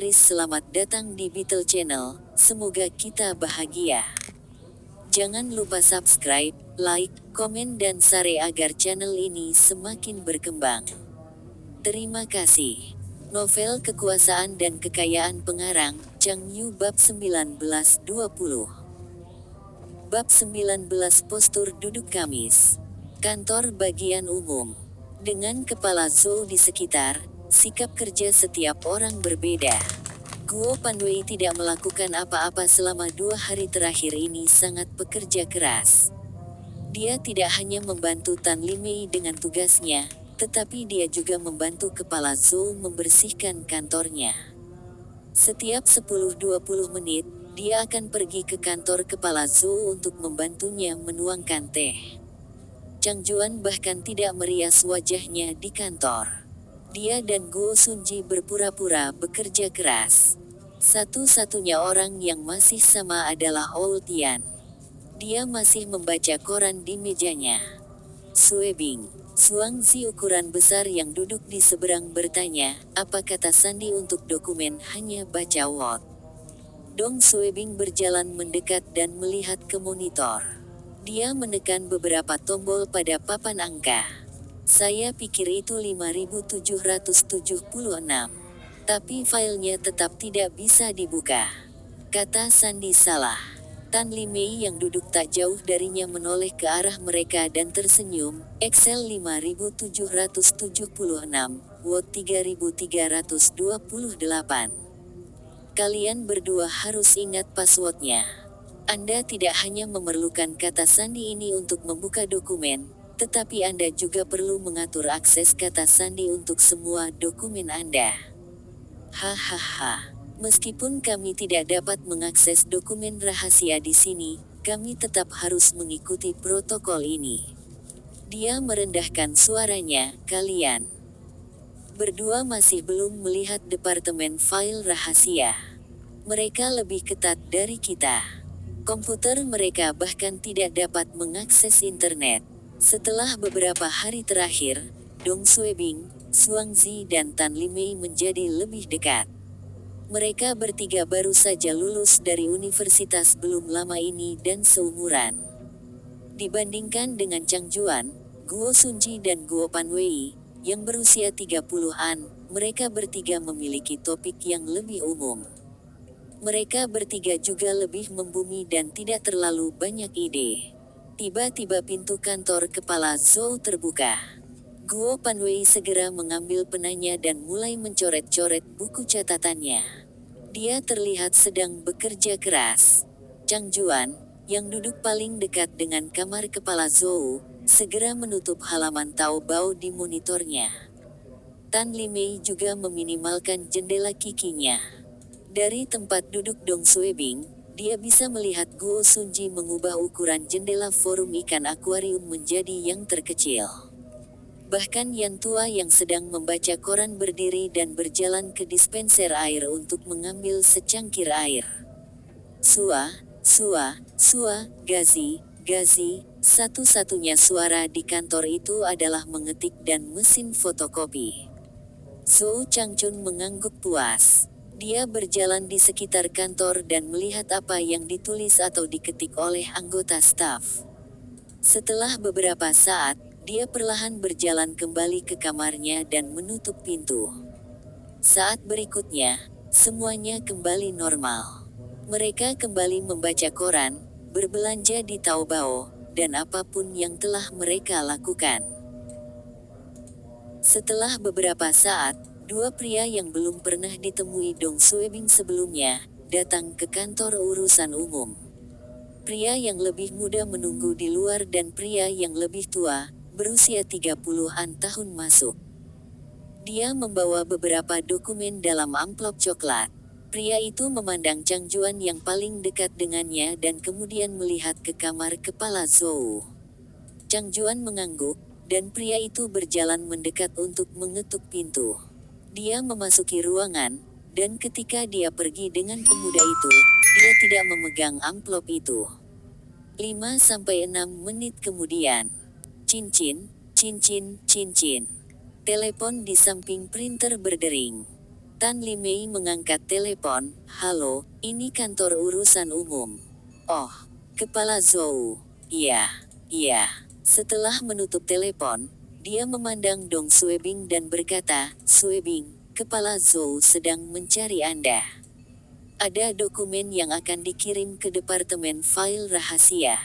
Selamat datang di Beetle Channel, semoga kita bahagia. Jangan lupa subscribe, like, komen dan share agar channel ini semakin berkembang. Terima kasih. Novel Kekuasaan dan Kekayaan Pengarang, Chang Yu Bab 1920. Bab 19 Postur Duduk Kamis. Kantor bagian umum. Dengan kepala Zhou di sekitar, sikap kerja setiap orang berbeda. Guo Panwei tidak melakukan apa-apa selama 2 hari terakhir ini sangat bekerja keras. Dia tidak hanya membantu Tan Limei dengan tugasnya, tetapi dia juga membantu kepala Zhou membersihkan kantornya. Setiap 10-20 menit, dia akan pergi ke kantor kepala Zhou untuk membantunya menuangkan teh. Chang Juan bahkan tidak merias wajahnya di kantor. Dia dan Guo Sunji berpura-pura bekerja keras. Satu-satunya orang yang masih sama adalah Old Tian. Dia masih membaca koran di mejanya. Sue Bing, Suangzi ukuran besar yang duduk di seberang bertanya, apa kata Sandi untuk dokumen hanya baca Word. Dong Sue Bing berjalan mendekat dan melihat ke monitor. Dia menekan beberapa tombol pada papan angka. Saya pikir itu 5776. Tapi filenya tetap tidak bisa dibuka. Kata Sandi salah. Tan Limei yang duduk tak jauh darinya menoleh ke arah mereka dan tersenyum. Excel 5776, Word 3328. Kalian berdua harus ingat passwordnya. Anda tidak hanya memerlukan kata sandi ini untuk membuka dokumen, tetapi Anda juga perlu mengatur akses kata sandi untuk semua dokumen Anda. Hahaha. Meskipun kami tidak dapat mengakses dokumen rahasia di sini, kami tetap harus mengikuti protokol ini. Dia merendahkan suaranya, kalian berdua masih belum melihat departemen file rahasia. Mereka lebih ketat dari kita. Komputer mereka bahkan tidak dapat mengakses internet. Setelah beberapa hari terakhir, Dong Suebing, Suangzi dan Tan Limei menjadi lebih dekat. Mereka bertiga baru saja lulus dari universitas belum lama ini dan seumuran. Dibandingkan dengan Chang Juan, Guo Sunji dan Guo Panwei, yang berusia 30-an, mereka bertiga memiliki topik yang lebih umum. Mereka bertiga juga lebih membumi dan tidak terlalu banyak ide. Tiba-tiba pintu kantor kepala Zhou terbuka. Guo Panwei segera mengambil penanya dan mulai mencoret-coret buku catatannya. Dia terlihat sedang bekerja keras. Chang Juan, yang duduk paling dekat dengan kamar kepala Zhou, segera menutup halaman Taobao di monitornya. Tan Limei juga meminimalkan jendela kikinya. Dari tempat duduk Dong Suebing, dia bisa melihat Guo Sunji mengubah ukuran jendela forum ikan akuarium menjadi yang terkecil. Bahkan Yan tua yang sedang membaca koran berdiri dan berjalan ke dispenser air untuk mengambil secangkir air. Sua, Gazi, satu-satunya suara di kantor itu adalah mengetik dan mesin fotokopi. Zhou Changchun mengangguk puas. Dia berjalan di sekitar kantor dan melihat apa yang ditulis atau diketik oleh anggota staf. Setelah beberapa saat, dia perlahan berjalan kembali ke kamarnya dan menutup pintu. Saat berikutnya, semuanya kembali normal. Mereka kembali membaca koran, berbelanja di Taobao, dan apapun yang telah mereka lakukan. Setelah beberapa saat, dua pria yang belum pernah ditemui Dong Suebing sebelumnya, datang ke kantor urusan umum. Pria yang lebih muda menunggu di luar dan pria yang lebih tua, berusia 30-an tahun masuk. Dia membawa beberapa dokumen dalam amplop coklat. Pria itu memandang Chang Juan yang paling dekat dengannya dan kemudian melihat ke kamar kepala Zhou. Chang Juan mengangguk, dan pria itu berjalan mendekat untuk mengetuk pintu. Dia memasuki ruangan, dan ketika dia pergi dengan pemuda itu, dia tidak memegang amplop itu. 5-6 menit kemudian. Cincin. Telepon di samping printer berdering. Tan Limei mengangkat telepon. Halo, ini kantor urusan umum. Oh, Kepala Zhou. Iya, iya. Setelah menutup telepon, dia memandang Dong Suebing dan berkata, Suebing, Kepala Zhou sedang mencari Anda. Ada dokumen yang akan dikirim ke Departemen File Rahasia.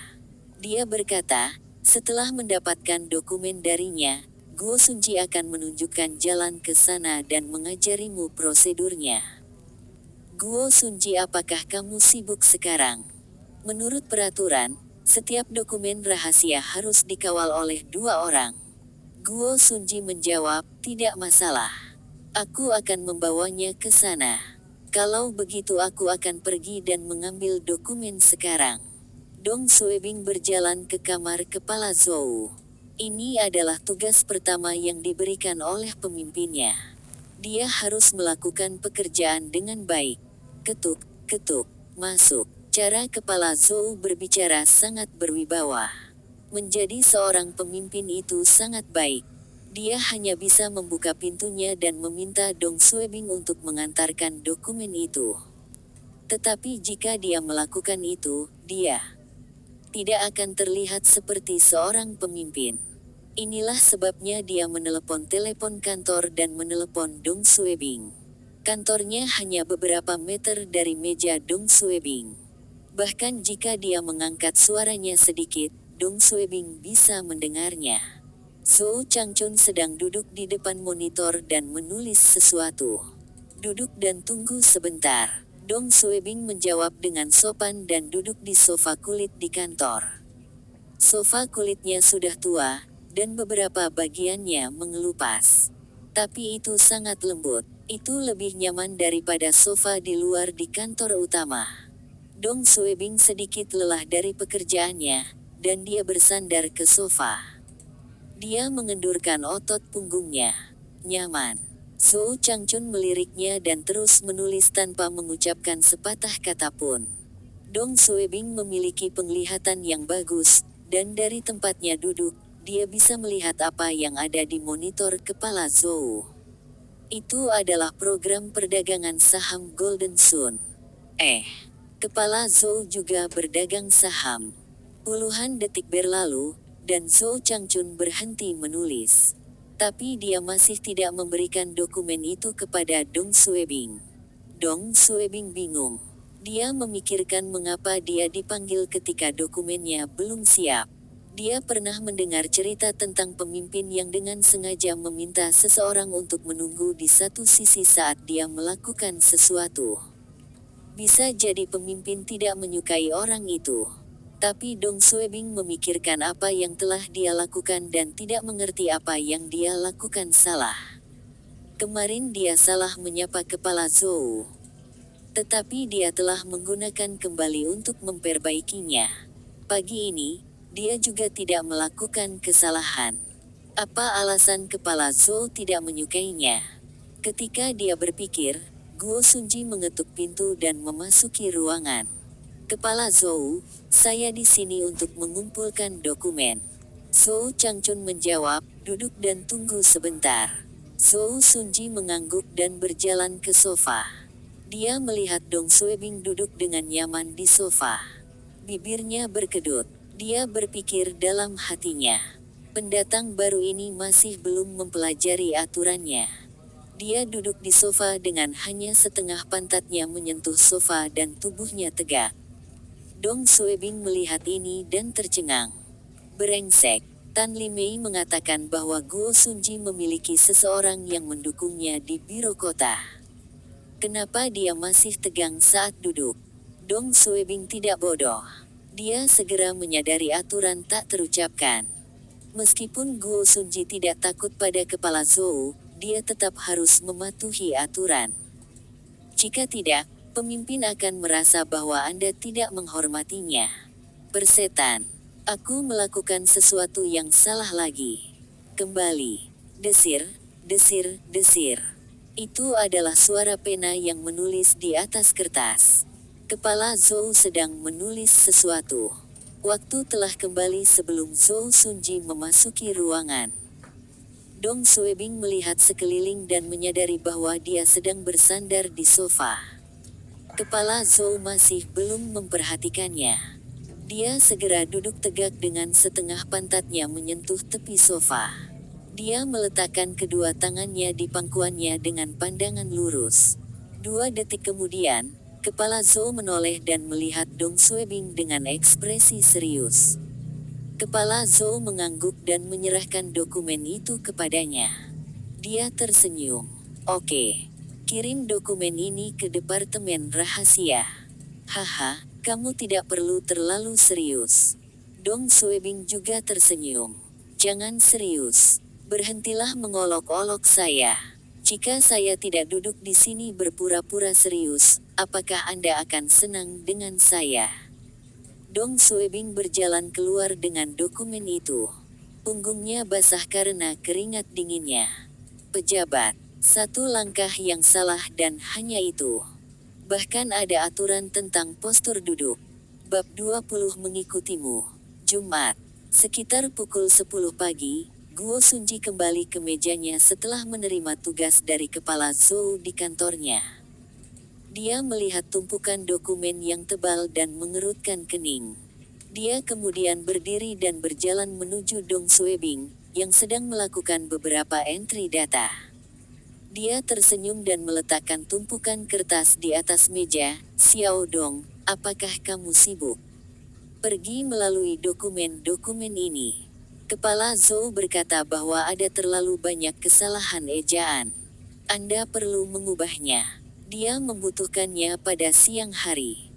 Dia berkata, setelah mendapatkan dokumen darinya, Guo Sunji akan menunjukkan jalan ke sana dan mengajarimu prosedurnya. Guo Sunji, apakah kamu sibuk sekarang? Menurut peraturan, setiap dokumen rahasia harus dikawal oleh 2 orang. Guo Sunji menjawab, tidak masalah. Aku akan membawanya ke sana. Kalau begitu aku akan pergi dan mengambil dokumen sekarang. Dong Suebing berjalan ke kamar Kepala Zhou. Ini adalah tugas pertama yang diberikan oleh pemimpinnya. Dia harus melakukan pekerjaan dengan baik. Ketuk, ketuk, masuk. Cara Kepala Zhou berbicara sangat berwibawa. Menjadi seorang pemimpin itu sangat baik. Dia hanya bisa membuka pintunya dan meminta Dong Suebing untuk mengantarkan dokumen itu. Tetapi jika dia melakukan itu, dia tidak akan terlihat seperti seorang pemimpin. Inilah sebabnya dia menelepon telepon kantor dan menelepon Dong Suebing. Kantornya hanya beberapa meter dari meja Dong Suebing. Bahkan jika dia mengangkat suaranya sedikit, Dong Suebing bisa mendengarnya. Zhou Changchun sedang duduk di depan monitor dan menulis sesuatu. Duduk dan tunggu sebentar. Dong Suebing menjawab dengan sopan dan duduk di sofa kulit di kantor. Sofa kulitnya sudah tua, dan beberapa bagiannya mengelupas. Tapi itu sangat lembut. Itu lebih nyaman daripada sofa di luar di kantor utama. Dong Suebing sedikit lelah dari pekerjaannya, dan dia bersandar ke sofa. Dia mengendurkan otot punggungnya. Nyaman. Zhou Changchun meliriknya dan terus menulis tanpa mengucapkan sepatah kata pun. Dong Suebing memiliki penglihatan yang bagus, dan dari tempatnya duduk, dia bisa melihat apa yang ada di monitor Kepala Zhou. Itu adalah program perdagangan saham Golden Sun. Kepala Zhou juga berdagang saham. Puluhan detik berlalu, dan Zhou Changchun berhenti menulis. Tapi dia masih tidak memberikan dokumen itu kepada Dong Suebing. Dong Suebing bingung. Dia memikirkan mengapa dia dipanggil ketika dokumennya belum siap. Dia pernah mendengar cerita tentang pemimpin yang dengan sengaja meminta seseorang untuk menunggu di satu sisi saat dia melakukan sesuatu. Bisa jadi pemimpin tidak menyukai orang itu. Tapi Dong Suebing memikirkan apa yang telah dia lakukan dan tidak mengerti apa yang dia lakukan salah. Kemarin dia salah menyapa Kepala Zhou. Tetapi dia telah menggunakan kembali untuk memperbaikinya. Pagi ini, dia juga tidak melakukan kesalahan. Apa alasan Kepala Zhou tidak menyukainya? Ketika dia berpikir, Guo Sunji mengetuk pintu dan memasuki ruangan. Kepala Zhou, saya di sini untuk mengumpulkan dokumen. Zhou Changchun menjawab, duduk dan tunggu sebentar. Zhou Sunji mengangguk dan berjalan ke sofa. Dia melihat Dong Suebing duduk dengan nyaman di sofa. Bibirnya berkedut. Dia berpikir dalam hatinya. Pendatang baru ini masih belum mempelajari aturannya. Dia duduk di sofa dengan hanya setengah pantatnya menyentuh sofa dan tubuhnya tegak. Dong Suebing melihat ini dan tercengang. Brengsek. Tan Limei mengatakan bahwa Guo Sunji memiliki seseorang yang mendukungnya di biro kota. Kenapa dia masih tegang saat duduk? Dong Suebing tidak bodoh. Dia segera menyadari aturan tak terucapkan. Meskipun Guo Sunji tidak takut pada Kepala Zhou, dia tetap harus mematuhi aturan. Jika tidak, pemimpin akan merasa bahwa Anda tidak menghormatinya. Persetan. Aku melakukan sesuatu yang salah lagi. Kembali. Desir, desir, desir. Itu adalah suara pena yang menulis di atas kertas. Kepala Zhou sedang menulis sesuatu. Waktu telah kembali sebelum Zhou Sunji memasuki ruangan. Dong Suebing melihat sekeliling dan menyadari bahwa dia sedang bersandar di sofa. Kepala Zhou masih belum memperhatikannya. Dia segera duduk tegak dengan setengah pantatnya menyentuh tepi sofa. Dia meletakkan kedua tangannya di pangkuannya dengan pandangan lurus. 2 detik kemudian, kepala Zhou menoleh dan melihat Dong Suebing dengan ekspresi serius. Kepala Zhou mengangguk dan menyerahkan dokumen itu kepadanya. Dia tersenyum. Oke. Kirim dokumen ini ke Departemen Rahasia. Haha, kamu tidak perlu terlalu serius. Dong Suebing juga tersenyum. Jangan serius. Berhentilah mengolok-olok saya. Jika saya tidak duduk di sini berpura-pura serius, apakah Anda akan senang dengan saya? Dong Suebing berjalan keluar dengan dokumen itu. Punggungnya basah karena keringat dinginnya. Pejabat. 1 langkah yang salah dan hanya itu. Bahkan ada aturan tentang postur duduk. Bab 20 mengikutimu. Jumat. Sekitar pukul 10 pagi, Guo Sunji kembali ke mejanya setelah menerima tugas dari kepala Zhou di kantornya. Dia melihat tumpukan dokumen yang tebal dan mengerutkan kening. Dia kemudian berdiri dan berjalan menuju Dong Suebing, yang sedang melakukan beberapa entry data. Dia tersenyum dan meletakkan tumpukan kertas di atas meja. Xiao Dong, apakah kamu sibuk? Pergi melalui dokumen-dokumen ini. Kepala Zhou berkata bahwa ada terlalu banyak kesalahan ejaan. Anda perlu mengubahnya. Dia membutuhkannya pada siang hari.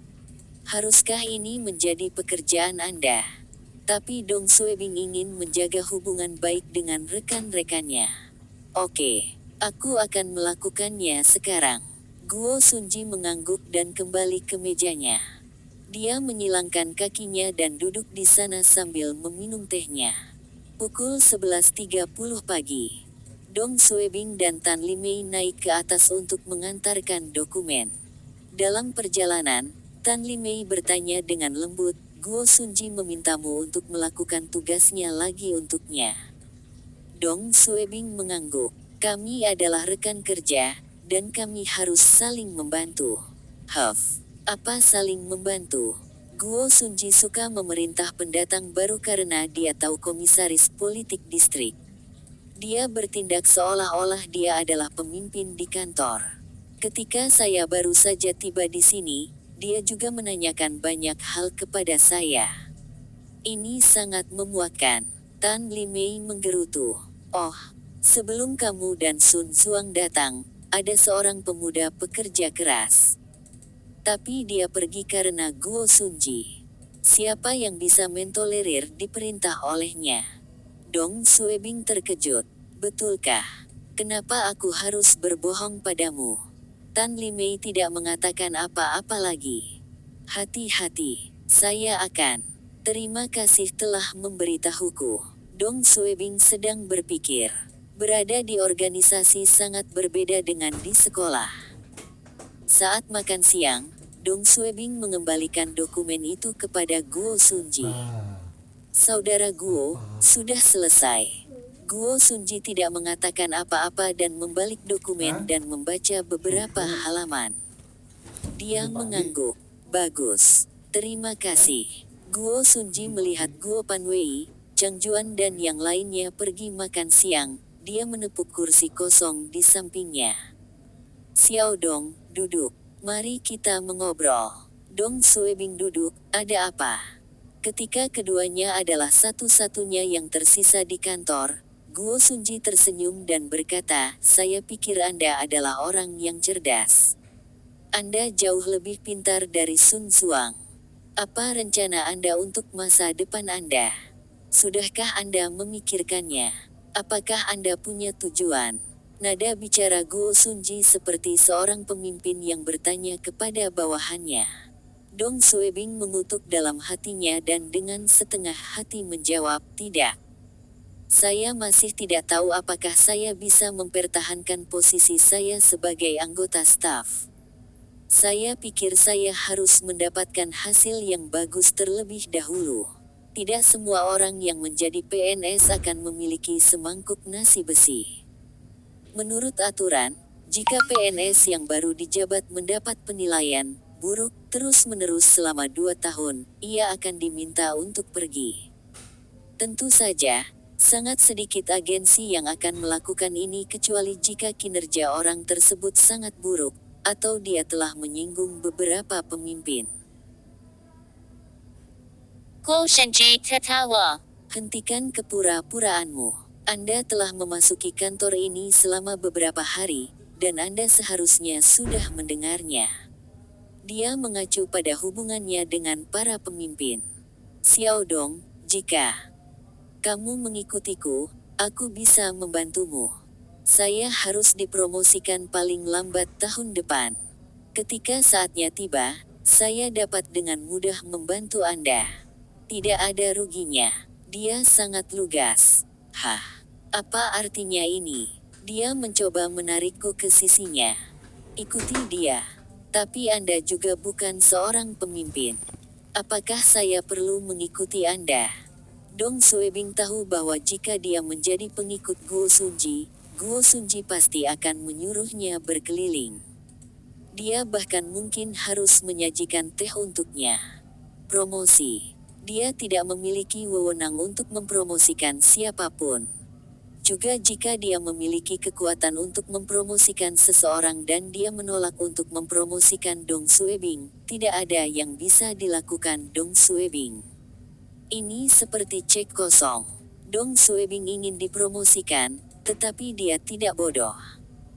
Haruskah ini menjadi pekerjaan Anda? Tapi Dong Suebing ingin menjaga hubungan baik dengan rekan-rekannya. Oke. Aku akan melakukannya sekarang. Guo Sunji mengangguk dan kembali ke mejanya. Dia menyilangkan kakinya dan duduk di sana sambil meminum tehnya. Pukul 11.30 pagi. Dong Suebing dan Tan Limei naik ke atas untuk mengantarkan dokumen. Dalam perjalanan, Tan Limei bertanya dengan lembut, Guo Sunji memintamu untuk melakukan tugasnya lagi untuknya. Dong Suebing mengangguk. Kami adalah rekan kerja, dan kami harus saling membantu. Huff, apa saling membantu? Guo Sunji suka memerintah pendatang baru karena dia tahu komisaris politik distrik. Dia bertindak seolah-olah dia adalah pemimpin di kantor. Ketika saya baru saja tiba di sini, dia juga menanyakan banyak hal kepada saya. Ini sangat memuakkan. Tan Limei menggerutu. Oh. Sebelum kamu dan Sun Zuang datang, ada seorang pemuda pekerja keras. Tapi dia pergi karena Guo Sunji. Siapa yang bisa mentolerir diperintah olehnya? Dong Suebing terkejut. Betulkah? Kenapa aku harus berbohong padamu? Tan Limei tidak mengatakan apa-apa lagi. Hati-hati, saya akan. Terima kasih telah memberitahuku. Dong Suebing sedang berpikir. Berada di organisasi sangat berbeda dengan di sekolah. Saat makan siang, Dong Suebing mengembalikan dokumen itu kepada Guo Sunji. Saudara Guo, sudah selesai. Guo Sunji tidak mengatakan apa-apa dan membalik dokumen dan membaca beberapa halaman. Dia mengangguk. Bagus. Terima kasih. Guo Sunji melihat Guo Panwei, Chang Juan dan yang lainnya pergi makan siang. Dia menepuk kursi kosong di sampingnya. Xiao Dong, duduk. Mari kita mengobrol. Dong Suebing duduk, ada apa? Ketika keduanya adalah satu-satunya yang tersisa di kantor, Guo Sunji tersenyum dan berkata, saya pikir Anda adalah orang yang cerdas. Anda jauh lebih pintar dari Sun Zuang. Apa rencana Anda untuk masa depan Anda? Sudahkah Anda memikirkannya? Apakah Anda punya tujuan? Nada bicara Guo Sunji seperti seorang pemimpin yang bertanya kepada bawahannya. Dong Suebing mengutuk dalam hatinya dan dengan setengah hati menjawab, tidak. Saya masih tidak tahu apakah saya bisa mempertahankan posisi saya sebagai anggota staf. Saya pikir saya harus mendapatkan hasil yang bagus terlebih dahulu. Tidak semua orang yang menjadi PNS akan memiliki semangkuk nasi besi. Menurut aturan, jika PNS yang baru dijabat mendapat penilaian buruk terus-menerus selama 2 tahun, ia akan diminta untuk pergi. Tentu saja, sangat sedikit agensi yang akan melakukan ini kecuali jika kinerja orang tersebut sangat buruk, atau dia telah menyinggung beberapa pemimpin. Hentikan kepura-puraanmu. Anda telah memasuki kantor ini selama beberapa hari, dan Anda seharusnya sudah mendengarnya. Dia mengacu pada hubungannya dengan para pemimpin. Xiao Dong, jika kamu mengikutiku, aku bisa membantumu. Saya harus dipromosikan paling lambat tahun depan. Ketika saatnya tiba, saya dapat dengan mudah membantu Anda. Tidak ada ruginya. Dia sangat lugas. Hah, apa artinya ini? Dia mencoba menarikku ke sisinya. Ikuti dia. Tapi Anda juga bukan seorang pemimpin. Apakah saya perlu mengikuti Anda? Dong Suebing tahu bahwa jika dia menjadi pengikut Guo Sunji pasti akan menyuruhnya berkeliling. Dia bahkan mungkin harus menyajikan teh untuknya. Promosi. Dia tidak memiliki wewenang untuk mempromosikan siapapun. Juga jika dia memiliki kekuatan untuk mempromosikan seseorang dan dia menolak untuk mempromosikan Dong Suebing, tidak ada yang bisa dilakukan Dong Suebing. Ini seperti cek kosong. Dong Suebing ingin dipromosikan, tetapi dia tidak bodoh.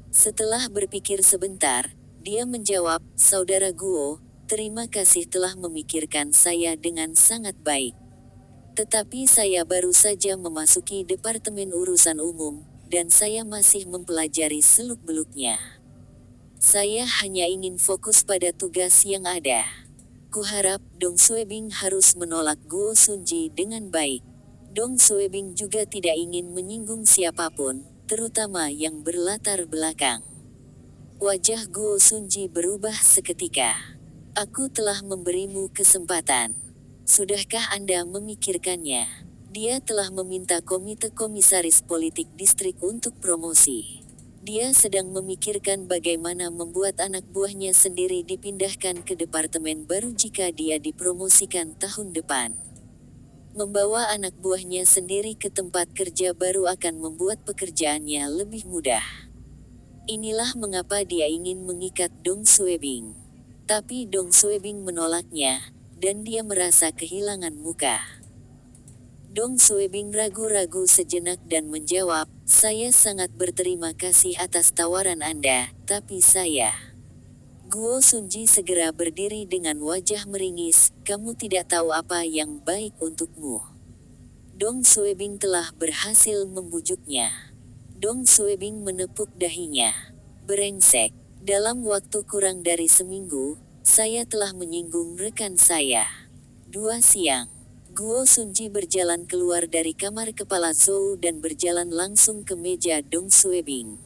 Setelah berpikir sebentar, dia menjawab, "Saudara Guo, terima kasih telah memikirkan saya dengan sangat baik. Tetapi saya baru saja memasuki Departemen Urusan Umum, dan saya masih mempelajari seluk-beluknya. Saya hanya ingin fokus pada tugas yang ada." Kuharap Dong Suebing harus menolak Guo Sunji dengan baik. Dong Suebing juga tidak ingin menyinggung siapapun, terutama yang berlatar belakang. Wajah Guo Sunji berubah seketika. "Aku telah memberimu kesempatan. Sudahkah Anda memikirkannya?" Dia telah meminta komite komisaris politik distrik untuk promosi. Dia sedang memikirkan bagaimana membuat anak buahnya sendiri dipindahkan ke departemen baru jika dia dipromosikan tahun depan. Membawa anak buahnya sendiri ke tempat kerja baru akan membuat pekerjaannya lebih mudah. Inilah mengapa dia ingin mengikat Dong Suebing. Tapi Dong Suebing menolaknya, dan dia merasa kehilangan muka. Dong Suebing ragu-ragu sejenak dan menjawab, "Saya sangat berterima kasih atas tawaran Anda, tapi saya..." Guo Sunji segera berdiri dengan wajah meringis, "Kamu tidak tahu apa yang baik untukmu." Dong Suebing telah berhasil membujuknya. Dong Suebing menepuk dahinya. "Brengsek. Dalam waktu kurang dari seminggu, saya telah menyinggung rekan saya." 2 siang. Guo Sunji berjalan keluar dari kamar kepala Zhou dan berjalan langsung ke meja Dong Suebing.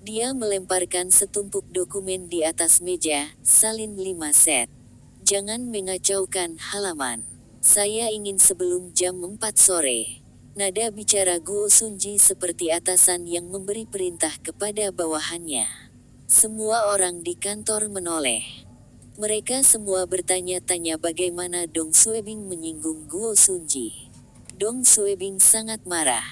Dia melemparkan setumpuk dokumen di atas meja, "Salin 5 set. Jangan mengacaukan halaman. Saya ingin sebelum jam 4 sore." Nada bicara Guo Sunji seperti atasan yang memberi perintah kepada bawahannya. Semua orang di kantor menoleh. Mereka semua bertanya-tanya bagaimana Dong Suebing menyinggung Guo Sunji. Dong Suebing sangat marah.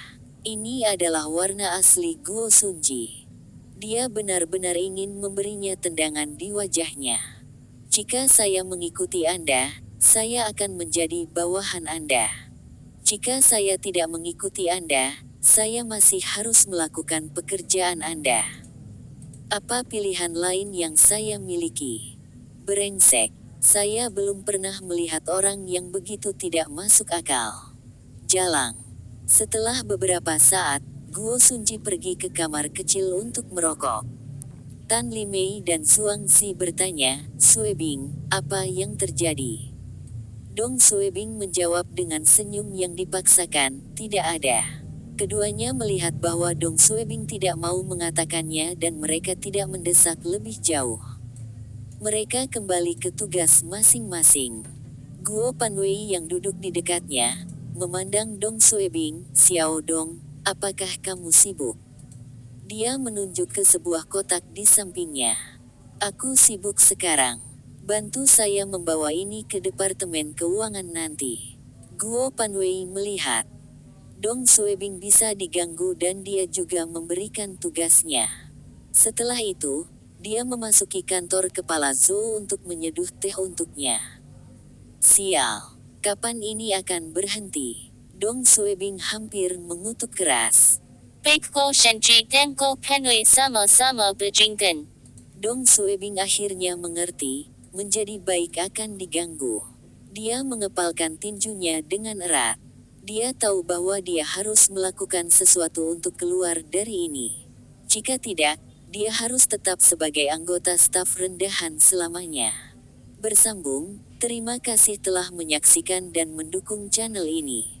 Ini adalah warna asli Guo Sunji. Dia benar-benar ingin memberinya tendangan di wajahnya. "Jika saya mengikuti Anda, saya akan menjadi bawahan Anda. Jika saya tidak mengikuti Anda, saya masih harus melakukan pekerjaan Anda. Apa pilihan lain yang saya miliki?" Brengsek. Saya belum pernah melihat orang yang begitu tidak masuk akal. Jalang. Setelah beberapa saat, Guo Sunji pergi ke kamar kecil untuk merokok. Tan Limei dan Zhuang Zi bertanya, "Suebing, apa yang terjadi?" Dong Suebing menjawab dengan senyum yang dipaksakan, "Tidak ada." Keduanya melihat bahwa Dong Suebing tidak mau mengatakannya dan mereka tidak mendesak lebih jauh. Mereka kembali ke tugas masing-masing. Guo Panwei yang duduk di dekatnya, memandang Dong Suebing. Xiao Dong, apakah kamu sibuk? Dia menunjuk ke sebuah kotak di sampingnya. Aku sibuk sekarang. Bantu saya membawa ini ke Departemen Keuangan nanti. Guo Panwei melihat Dong Suebing bisa diganggu dan dia juga memberikan tugasnya. Setelah itu, dia memasuki kantor kepala Zhou untuk menyeduh teh untuknya. Sial, kapan ini akan berhenti? Dong Suebing hampir mengutuk keras. Baikko Shenji Denko Penui sama-sama bejingkan. Dong Suebing akhirnya mengerti, menjadi baik akan diganggu. Dia mengepalkan tinjunya dengan erat. Dia tahu bahwa dia harus melakukan sesuatu untuk keluar dari ini. Jika tidak, dia harus tetap sebagai anggota staf rendahan selamanya. Bersambung, terima kasih telah menyaksikan dan mendukung channel ini.